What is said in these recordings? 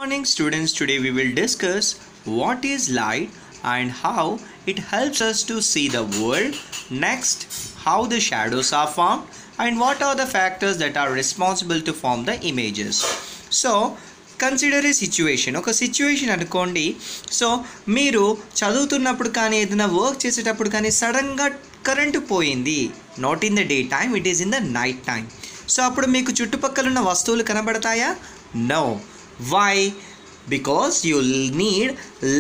Morning students, today we will discuss what is light and how it helps us to see the world. Next, how the shadows are formed and what are the factors that are responsible to form the images. So consider A situation. ఒక situation అనుకోండి. So మీరు చదువుతున్నప్పుడు కానీ ఏదైనా work చేసేటప్పుడు కానీ సడన్గా current పోయింది. Not in the day time, it is in the night time. So అప్పుడు మీకు చుట్టుపక్కల ఉన్న వస్తువులు కనబడతాయా? No. Why? Because you need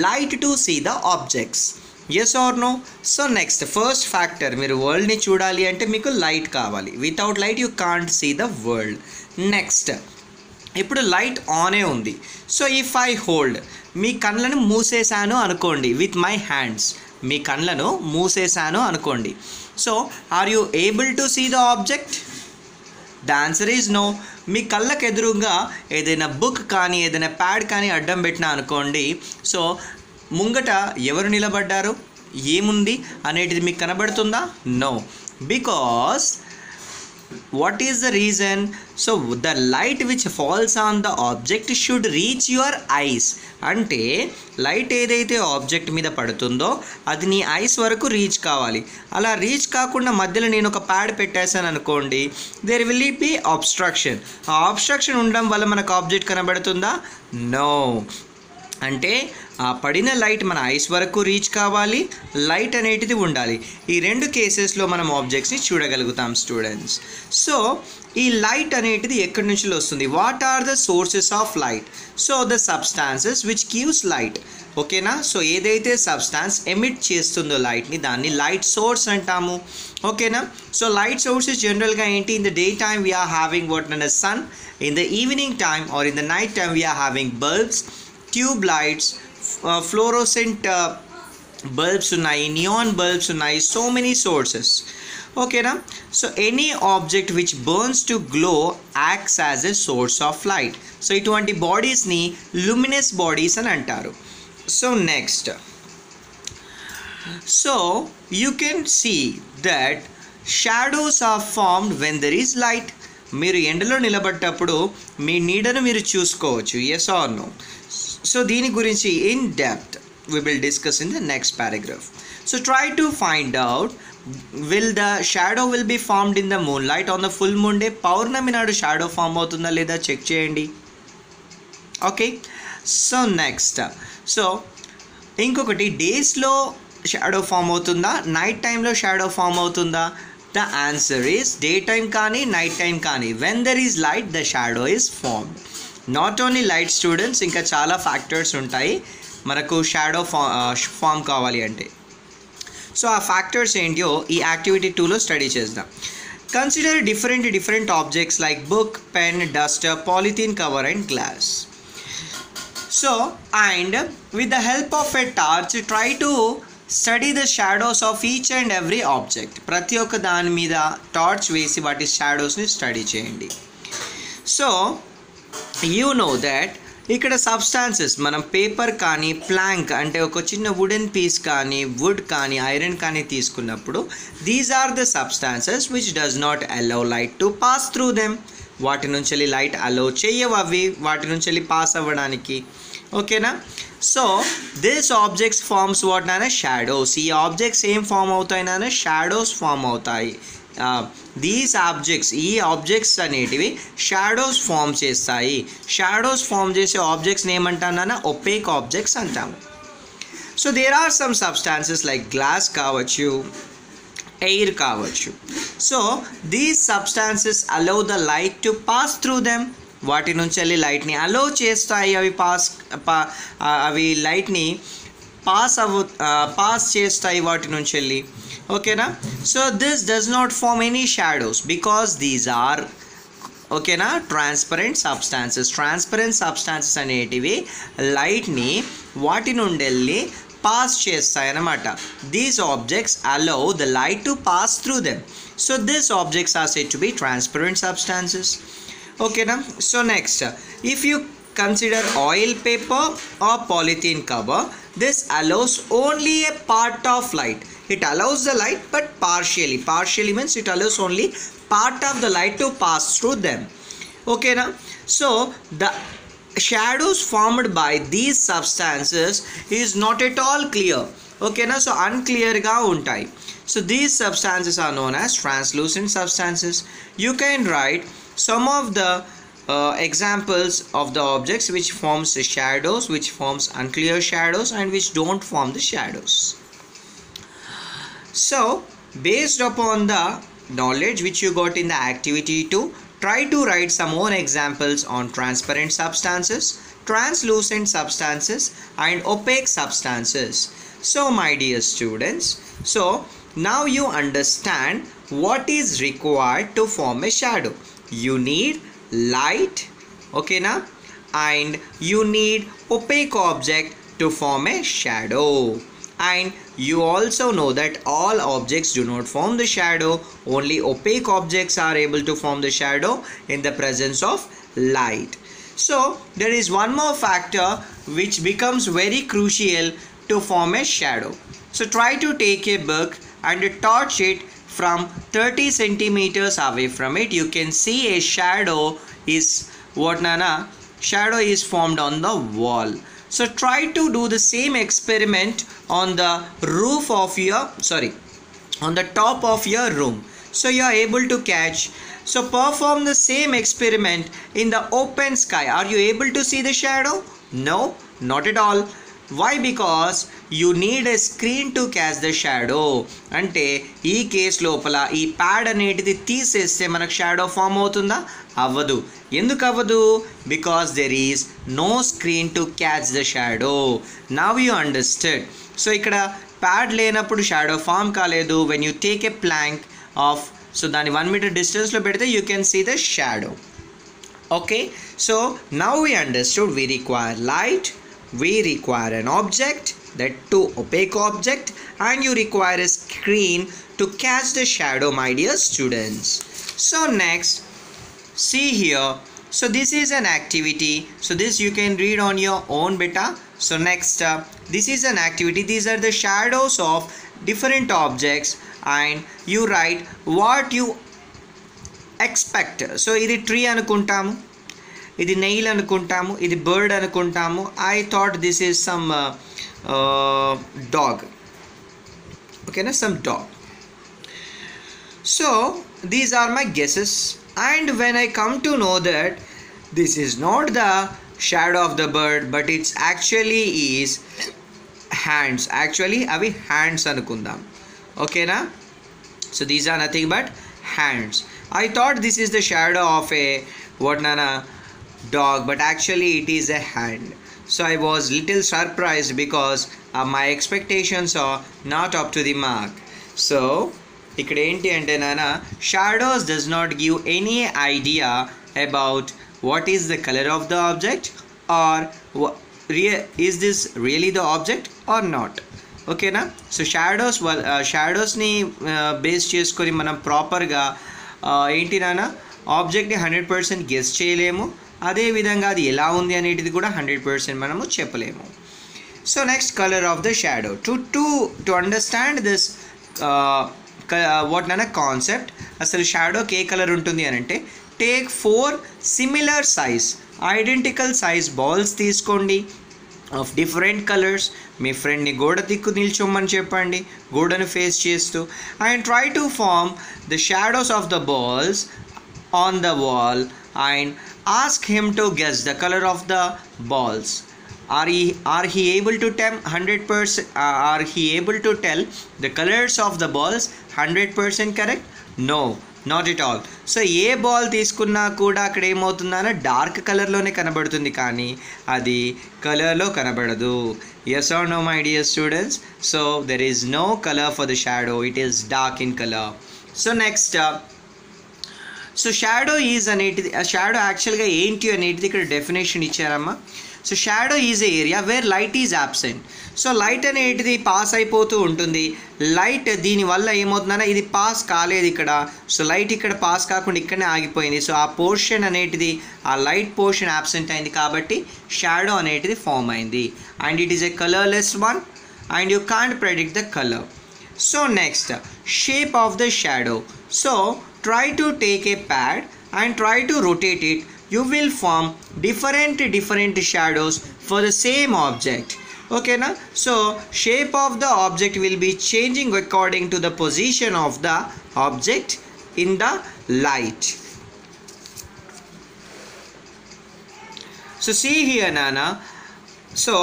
light to see the objects. Yes or no? So next first factor, మీరు వరల్డ్ని చూడాలి అంటే మీకు లైట్ కావాలి. Without light you can't see the world. Next, ఇప్పుడు లైట్ ఆనే ఉంది. సో ఇఫ్ ఐ హోల్డ్, మీ కళ్ళను మూసేశాను అనుకోండి విత్ మై హ్యాండ్స్, మీ కళ్ళను మూసేశాను అనుకోండి. So are you able to see the object? The answer is no. మీ కళ్ళకు ఎదురుగా ఏదైనా బుక్ కానీ ఏదైనా ప్యాడ్ కానీ అడ్డం పెట్టినా అనుకోండి. సో ముంగట ఎవరు నిలబడ్డారు, ఏముంది అనేటిది మీకు కనబడుతుందా? No. Because what is the reason? So the light which falls on the object should reach your eyes. అంటే లైట్ ఏదైతే ఆబ్జెక్ట్ మీద పడుతుందో అది నీ ఐస్ వరకు రీచ్ కావాలి. అలా రీచ్ కాకుండా మధ్యలో నేను ఒక ప్యాడ్ పెట్టేశాను అనుకోండి, దేర్ విల్ బి అబ్స్ట్రక్షన్. ఆ అబ్స్ట్రక్షన్ ఉండడం వల్ల మనకు ఆబ్జెక్ట్ కనబడుతుందా? నో. అంటే ఆ పడిన లైట్ మన ఐస్ వరకు రీచ్ కావాలి, లైట్ అనేటిది ఉండాలి. ఈ రెండు కేసెస్లో మనం ఆబ్జెక్ట్స్ని చూడగలుగుతాం స్టూడెంట్స్. సో ఈ లైట్ అనేటిది ఎక్కడి నుంచి వస్తుంది? What are the sources of light? So the substances which gives light. ఓకేనా? సో ఏదైతే సబ్స్టాన్స్ ఎమిట్ చేస్తుందో లైట్ని దాన్ని లైట్ సోర్స్ అంటాము. ఓకేనా? సో లైట్ సోర్సెస్ జనరల్గా ఏంటి? In the day time we are having what known as sun. In the evening time or in the night time we are having bulbs, tube lights, fluorescent bulbs ఉన్నాయి, neon bulbs ఉన్నాయి, so many sources. ఓకేనా? So any object which burns to glow acts as a source of light. So ఇటువంటి బాడీస్ని luminous bodies అని అంటారు. So next, so you can see that shadows are formed when there is light. మీరు ఎండలో నిలబడ్డప్పుడు మీ నీడను మీరు చూసుకోవచ్చు. Yes or no? సో దీని గురించి in depth we will discuss in the next paragraph. So try to find out, will the shadow will be formed in the moonlight on the full moon day? పౌర్ణమి నాడు shadow form అవుతుందా లేదా check చేయండి. Okay. So next, so ఇంకొకటి, డేస్లో shadow form అవుతుందా, night టైంలో shadow form అవుతుందా? The answer is day time కానీ నైట్ టైం కానీ when there is light the shadow is formed. Not only light students, ఇంకా చాలా ఫ్యాక్టర్స్ ఉంటాయి మనకు షాడో ఫామ్ కావాలి అంటే. సో ఆ ఫ్యాక్టర్స్ ఏంటో ఈ యాక్టివిటీ 2లో స్టడీ చేద్దాం. Consider different objects like book, pen, duster, polythene cover and glass. So and with the help of a torch try to study the shadows of each and every object. ప్రతి ఒక్క దాని మీద torch వేసి వాటి షాడోస్ని study చేయండి. So you know that ఇక్కడ substances, మనం పేపర్ కానీ ప్లాంక్ అంటే ఒక చిన్న వుడెన్ పీస్ కానీ వుడ్ కానీ ఐరన్ కానీ తీసుకున్నప్పుడు these are the substances which does not allow light to pass through them. వాటి నుంచి వెళ్ళి లైట్ అలౌ చేయవు, అవి వాటి నుంచి వెళ్ళి పాస్ అవ్వడానికి. ఓకేనా? So this objects forms what నానే షాడోస్. ఈ ఆబ్జెక్ట్స్ ఏం ఫామ్ అవుతాయి నానే? షాడోస్ ఫామ్ అవుతాయి. దీస్ ఆబ్జెక్ట్స్, ఈ ఆబ్జెక్ట్స్ అనేటివి షాడోస్ ఫామ్ చేస్తాయి. షాడోస్ ఫామ్ చేసే ఆబ్జెక్ట్స్ని ఏమంటామన్నా? ఒపేక్ ఆబ్జెక్ట్స్ అంటాము. So there are some substances like glass కావచ్చు, ఎయిర్ కావచ్చు. So these substances allow the light to pass through them. వాటి నుంచి వెళ్ళి లైట్ని అలౌ చేస్తాయి, అవి లైట్ని పాస్ చేస్తాయి వాటి నుంచి వెళ్ళి. ఓకేనా? So this does not form any shadows because these are ఓకేనా ట్రాన్స్పరెంట్ సబ్స్టాన్సెస్. ట్రాన్స్పరెంట్ సబ్స్టాన్సెస్ అనేటివి లైట్ని వాటి నుండి వెళ్ళి పాస్ చేస్తాయి అన్నమాట. These objects allow the light to pass through them. So this objects are said to be transparent substances. ఓకేనా? So next, if you consider oil paper or polythene cover, this allows only a part of light. It allows the light but partially means it allows only part of the light to pass through them. Okay na? So the shadows formed by these substances is not at all clear. Okay na, so unclear ga untai. So these substances are known as translucent substances. You can write some of the examples of the objects which forms the shadows, which forms unclear shadows, and which don't form the shadows. So based upon the knowledge which you got in the activity 2, try to write some more examples on transparent substances, translucent substances, and opaque substances. So my dear students, so now you understand what is required to form a shadow. You need light, okay na, and you need opaque object to form a shadow. And you also know that all objects do not form the shadow, only opaque objects are able to form the shadow in the presence of light. So there is one more factor which becomes very crucial to form a shadow. So try to take a book and torch it from 30 centimeters away from it. You can see a shadow is what nana, shadow is formed on the wall. So try to do the same experiment on the roof of your, on the top of your room. So you are able to catch. So perform the same experiment in the open sky. Are you able to see the shadow? No, not at all. Why? Because you need a screen to catch the shadow. అంటే ఈ case లోపల ఈ pad అనేటిది తీసేస్తే మనకు shadow form అవుతుందా? అవ్వదు. ఎందుకు అవ్వదు? Because there is no screen to catch the shadow. Now you understand. So ఇక్కడ ప్యాడ్ లేనప్పుడు షాడో ఫామ్ కాలేదు. When you take a plank of, so దాన్ని 1 మీటర్ డిస్టెన్స్లో పెడితే you can see the shadow. Okay, so now we understood we require light, we require an object, that too opaque object, and you require a screen to catch the shadow, my dear students. So next, see here, so this is an activity, so this you can read on your own beta. So next this is an activity. These are the shadows of different objects and you write what you expect. So ఇది tree అనుకుంటాము, ఇది nail అనుకుంటాము, ఇది bird అనుకుంటాము. I thought this is some dog. ఓకేనా, some dog. So these are my guesses. And when I come to know that this is not the shadow of the bird but it's actually is hands. యాక్చువల్లీ అవి hands అనుకుందాం. ఓకేనా, so these are nothing but hands. I thought this is the shadow of a what nana dog, but actually it is a hand. So I was little surprised because my expectations are not up to the mark. So ఇక్కడ ఏంటి అంటే నాన్న, shadows does not give any idea about what is the color of the object or is this really the object or not. ఓకేనా, so షాడోస్ని base చేసుకొని మనం ప్రాపర్గా ఏంటి నాన్న ఆబ్జెక్ట్ని 100% గెస్ చేయలేము. అదేవిధంగా అది ఎలా ఉంది అనేటిది కూడా 100% మనము చెప్పలేము. So next, colour of the shadow. To understand this what నాన్న కాన్సెప్ట్, అసలు షాడోకి ఏ కలర్ ఉంటుంది అని అంటే, take 4 similar size, identical size balls తీసుకోండి ఆఫ్ డిఫరెంట్ కలర్స్. మీ ఫ్రెండ్ని గోడ దిక్కు నిల్చోమని చెప్పండి, గోడను ఫేస్ చేస్తూ, and try to form the shadows of the balls on the wall and ask him to guess the color of the balls. Are he able to tell 100%? Are he able to tell the colors of the balls 100% correct? No, not at all. So A ball తీసుకున్నా కూడా అక్కడ ఏమవుతుందన్న dark కలర్లోనే కనబడుతుంది, కానీ అది కలర్లో కనబడదు. Yes or no, my dear students? So there is no color for the shadow. It is dark in color. So next, so shadow is అనేటిది, షాడో యాక్చువల్గా ఏంటి అనేటిది ఇక్కడ డెఫినేషన్ ఇచ్చారమ్మా. So shadow is a area where light is absent. So light అనేటిది pass అయిపోతూ ఉంటుంది. Light దీనివల్ల ఏమవుతుందన్నా, ఇది పాస్ కాలేదు ఇక్కడ, సో లైట్ ఇక్కడ పాస్ కాకుండా ఇక్కడనే ఆగిపోయింది. సో ఆ పోర్షన్ అనేటిది, ఆ లైట్ పోర్షన్ యాబ్సెంట్ అయింది కాబట్టి షాడో అనేటిది ఫామ్ అయింది. And it is a colourless one and you can't predict the colour. So next, shape of the shadow. So try to take a pad and try to rotate it you will form different shadows for the same object. Okay na? So shape of the object will be changing according to the position of the object in the light. So see here Nana, so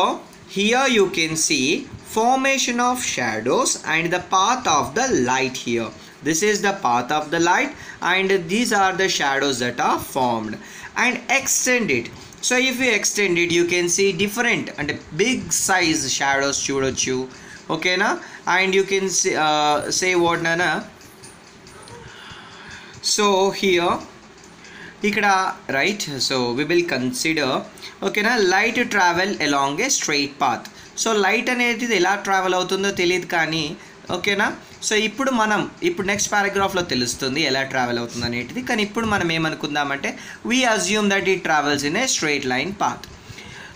here you can see formation of shadows and the path of the light here. This is the path of the light and these are the shadows that are formed. And extend it. So if you extend it, you can see different and big size shadows chudochu. Okay na? And you can see, say what Nana. So here right, so we will consider, okay na, light travel along a straight path. So light అనేది ఎలా travel అవుతుందో తెలియదు కానీ ఓకేనా. So ఇప్పుడు next పారాగ్రాఫ్లో తెలుస్తుంది ఎలా travel అవుతుంది అనేది. కానీ ఇప్పుడు మనం ఏమనుకుందామంటే we assume that it travels in a straight line path.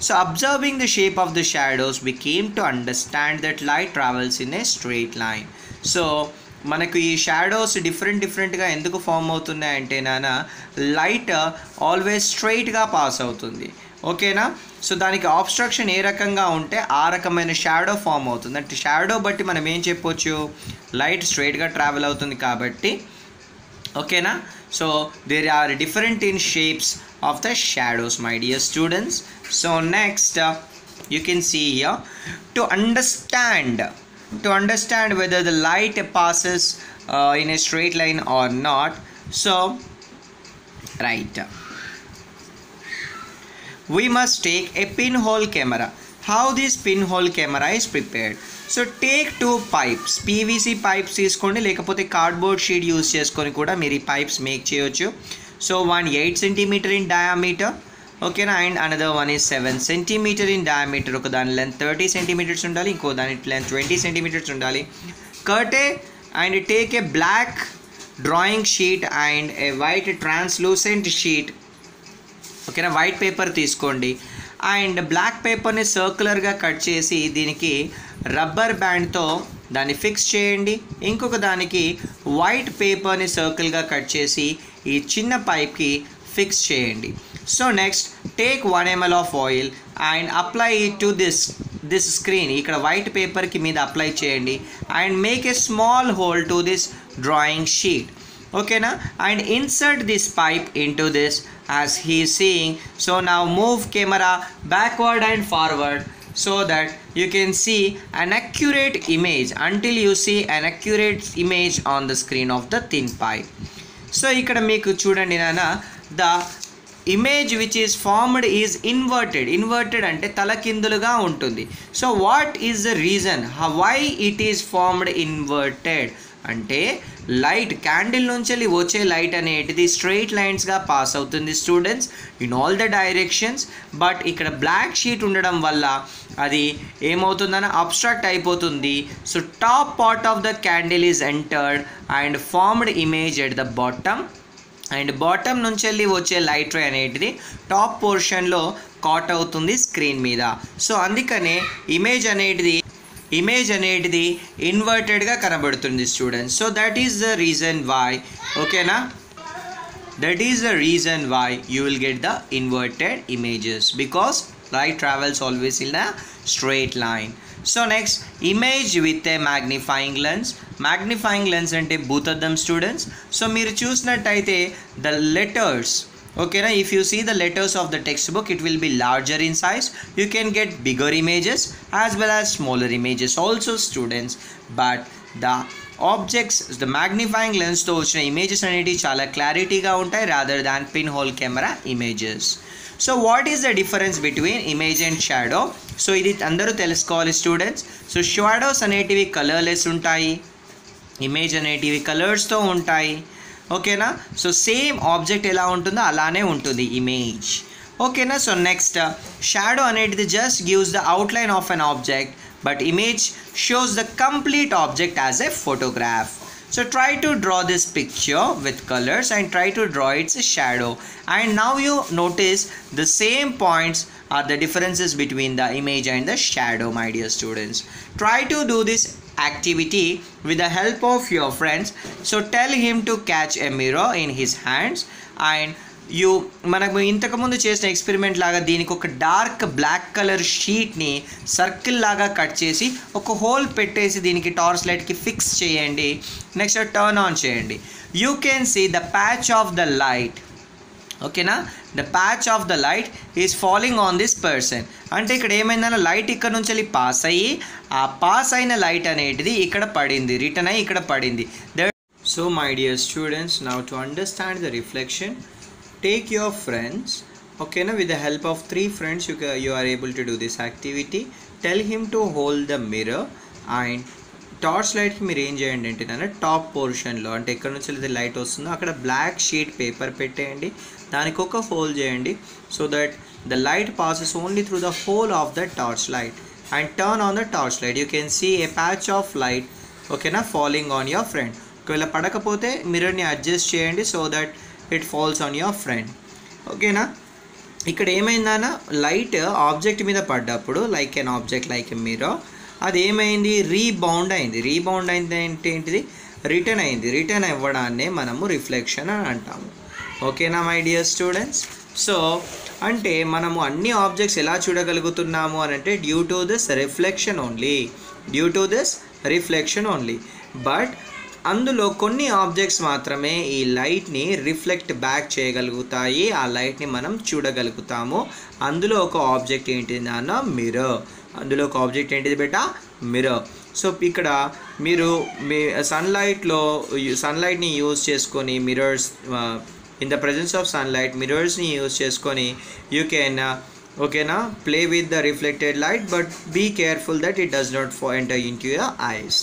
So observing the shape of the shadows we came to understand that light travels in a straight line. So మనకు ఈ shadows డిఫరెంట్గా ఎందుకు form అవుతున్నాయి అంటే నానా, light always స్ట్రైట్గా pass అవుతుంది. ఓకేనా. సో దానికి ఆబ్స్ట్రక్షన్ ఏ రకంగా ఉంటే ఆ రకమైన షాడో ఫామ్ అవుతుంది. అంటే షాడో బట్టి మనం ఏం చెప్పొచ్చు, లైట్ స్ట్రైట్గా ట్రావెల్ అవుతుంది కాబట్టి. ఓకేనా. So there are different in shapes of the shadows my dear students. So next you can see here to understand whether the light passes in a straight line or not. So right, we must take a pinhole camera. How this pinhole camera is prepared? So take two pipes, PVC pipes తీసుకోండి, లేకపోతే cardboard sheet use చేసుకొని కూడా మీరు ఈ pipes make చేయొచ్చు. So one 8 cm in diameter, okay na, and another one is 7 cm in diameter. ఒక దాని length 30 cm ఉండాలి, ఇంకో దాని length 20 cm ఉండాలి. Cut and take a black drawing sheet and a white translucent sheet. ఓకేనా, white paper తీసుకోండి and black పేపర్ని సర్క్యులర్గా cut చేసి దీనికి రబ్బర్ బ్యాండ్తో దాన్ని ఫిక్స్ చేయండి. ఇంకొక దానికి వైట్ పేపర్ని సర్కిల్గా కట్ చేసి ఈ చిన్న పైప్కి ఫిక్స్ చేయండి. So next take 1 ml of oil and apply to this screen. ఇక్కడ వైట్ పేపర్కి మీద అప్లై చేయండి and make a small whole to this drawing sheet. Okay na, and insert this pipe into this as he is seeing. So now move camera backward and forward so that you can see an accurate image until you see an accurate image on the screen of the thin pipe. So ikkada meeku chudandi nana, the image which is formed is inverted ante talakinduluga untundi. So what is the reason why it is formed inverted అంటే light candle నుంచి వచ్చే light అనేటిది straight లైన్స్గా pass అవుతుంది students in all the directions. But ఇక్కడ black sheet ఉండడం వల్ల అది ఏమవుతుందని అబ్స్ట్రాక్ట్ అయిపోతుంది. So top part of the candle is entered and formed image at the bottom and bottom నుంచి వచ్చే లైట్ రే అనేటిది టాప్ పోర్షన్లో కాట్ అవుతుంది స్క్రీన్ మీద. సో అందుకనే ఇమేజ్ అనేది ఇన్వర్టెడ్గా కనబడుతుంది students. So that is the reason why, ఓకేనా, that is the reason why you will get the inverted images because light travels always in a straight line. So next, image with a magnifying lens. Magnifying lens ante boothadam students. So meer chusinattaithe the letters, okay na, if you see the letters of the textbook it will be larger in size. You can get bigger images as well as smaller images also students. But the objects, the magnifying lens తో వచ్చిన images అనేవి చాలా క్లారిటీగా ఉంటాయి rather than pinhole camera images. So what is the difference between image and shadow? So ఇది అందరూ తెలుసుకోవాలి students. So shadows అనేటివి కలర్లెస్ ఉంటాయి, ఇమేజ్ అనేటివి కలర్స్తో ఉంటాయి. ఓకేనా. సో సేమ్ ఆబ్జెక్ట్ ఎలా ఉంటుందో అలానే ఉంటుంది ఇమేజ్. ఓకేనా. సో నెక్స్ట్, షాడో అనేది just gives the outline of an object but image shows the complete object as a photograph. So try to draw this picture with colors and try to draw its shadow. And now you notice the same points are the differences between the image and the shadow, my dear students. Try to do this activity with the help of your friends. So tell him to catch a mirror in his hands and మనకు ఇంతకుముందు చేసిన experiment లాగా దీనికి ఒక dark black colour షీట్ని circle లాగా cut చేసి ఒక హోల్ పెట్టేసి దీనికి టార్చ్ లైట్కి ఫిక్స్ చేయండి. నెక్స్ట్ టర్న్ ఆన్ చేయండి. You can see the patch of the light. ఓకేనా, the patch of the light is falling on this person. అంటే ఇక్కడ ఏమైందన్న లైట్ ఇక్కడ నుంచి వెళ్ళి పాస్ అయ్యి ఆ పాస్ అయిన లైట్ అనేటిది ఇక్కడ పడింది, రిటర్న్ అయ్యి ఇక్కడ పడింది. So my dear students, now to understand the reflection, take your friends, okay now, with the help of 3 friends you are able to do this activity. Tell him to hold the mirror and torch లైట్కి మీరు ఏం చేయండి అంటే నాన్న top పోర్షన్లో, అంటే ఎక్కడ నుంచి అయితే లైట్ వస్తుందో అక్కడ బ్లాక్ షీట్ పేపర్ పెట్టేయండి, దానికి ఒక హోల్ చేయండి so that the light passes only through the hole of the torch light and turn on the torch light. You can see a patch of light, ఓకేనా, falling on your friend. ఒకవేళ పడకపోతే మిర్రర్ని adjust చేయండి so that it falls on your friend. ఓకేనా, ఇక్కడ ఏమైందన్న light object మీద పడ్డప్పుడు like an object like a mirror, అది ఏమైంది, రీబౌండ్ అయింది. రీబౌండ్ అయింది అంటే ఏంటిది, రిటర్న్ అయింది. రిటర్న్ అవ్వడాన్నే మనము రిఫ్లెక్షన్ అని అంటాము. ఓకేనా మై డియర్ స్టూడెంట్స్. సో అంటే మనము అన్ని ఆబ్జెక్ట్స్ ఎలా చూడగలుగుతున్నాము అని అంటే due to this reflection only, due to this reflection only. But అందులో కొన్ని ఆబ్జెక్ట్స్ మాత్రమే ఈ లైట్ని రిఫ్లెక్ట్ బ్యాక్ చేయగలుగుతాయి, ఆ లైట్ని మనం చూడగలుగుతాము. అందులో ఒక ఆబ్జెక్ట్ ఏంటిది నాన్న, మిర్రర్. అందులో ఒక ఆబ్జెక్ట్ ఏంటిది బేటా, మిర్రర్. సో ఇక్కడ మీరు మీ సన్లైట్ని యూజ్ చేసుకొని mirrors, in the presence of sunlight మిర్రర్స్ని యూజ్ చేసుకొని యూ కెన్, ఓకేనా, play with the reflected light, but be careful that it does not enter in to your ice.